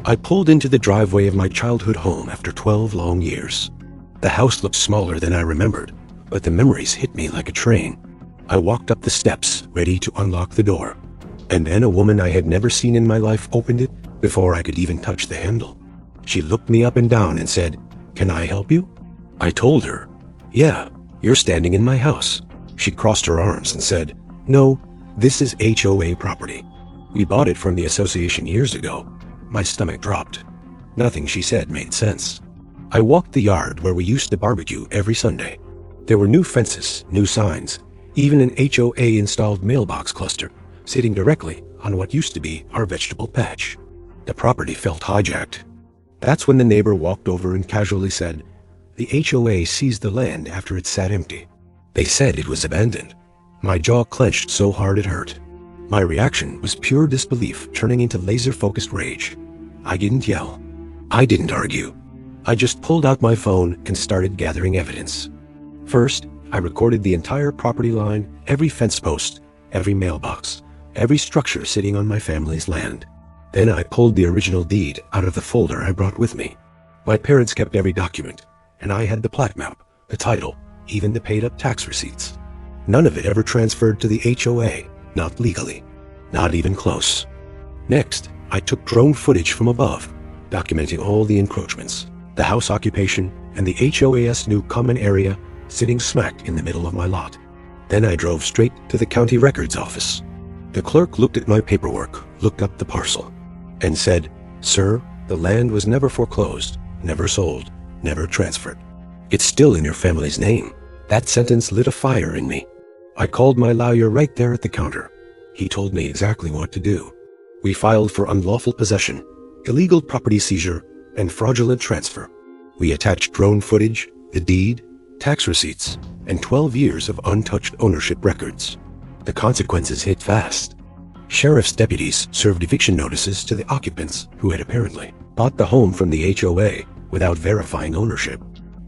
I pulled into the driveway of my childhood home after 12 long years. The house looked smaller than I remembered, but the memories hit me like a train. I walked up the steps, ready to unlock the door. And then a woman I had never seen in my life opened it before I could even touch the handle. She looked me up and down and said, "Can I help you?" I told her, "Yeah, you're standing in my house." She crossed her arms and said, "No, this is HOA property. We bought it from the association years ago." My stomach dropped. Nothing she said made sense. I walked the yard where we used to barbecue every Sunday. There were new fences, new signs, even an HOA-installed mailbox cluster sitting directly on what used to be our vegetable patch. The property felt hijacked. That's when the neighbor walked over and casually said, "The HOA seized the land after it sat empty. They said it was abandoned." My jaw clenched so hard it hurt. My reaction was pure disbelief turning into laser-focused rage. I didn't yell. I didn't argue. I just pulled out my phone and started gathering evidence. First, I recorded the entire property line, every fence post, every mailbox, every structure sitting on my family's land. Then I pulled the original deed out of the folder I brought with me. My parents kept every document, and I had the plat map, the title, even the paid-up tax receipts. None of it ever transferred to the HOA, not legally, not even close. Next, I took drone footage from above, documenting all the encroachments, the house occupation, and the HOA's new common area sitting smack in the middle of my lot. Then I drove straight to the county records office. The clerk looked at my paperwork, looked up the parcel, and said, "Sir, the land was never foreclosed, never sold, never transferred. It's still in your family's name." That sentence lit a fire in me. I called my lawyer right there at the counter. He told me exactly what to do. We filed for unlawful possession, illegal property seizure, and fraudulent transfer. We attached drone footage, the deed, tax receipts, and 12 years of untouched ownership records. The consequences hit fast. Sheriff's deputies served eviction notices to the occupants who had apparently bought the home from the HOA without verifying ownership.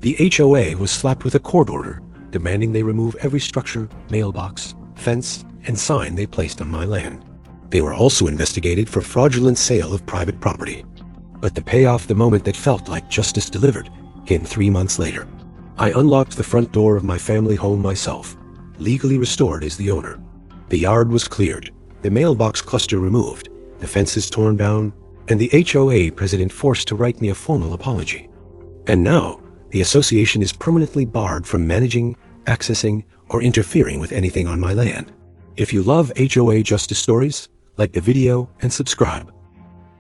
The HOA was slapped with a court order demanding they remove every structure, mailbox, fence, and sign they placed on my land. They were also investigated for fraudulent sale of private property. But the payoff, the moment that felt like justice delivered, came 3 months later. I unlocked the front door of my family home myself, legally restored as the owner. The yard was cleared, the mailbox cluster removed, the fences torn down, and the HOA president forced to write me a formal apology. And now, the association is permanently barred from managing, accessing, or interfering with anything on my land. If you love HOA justice stories, like the video and subscribe.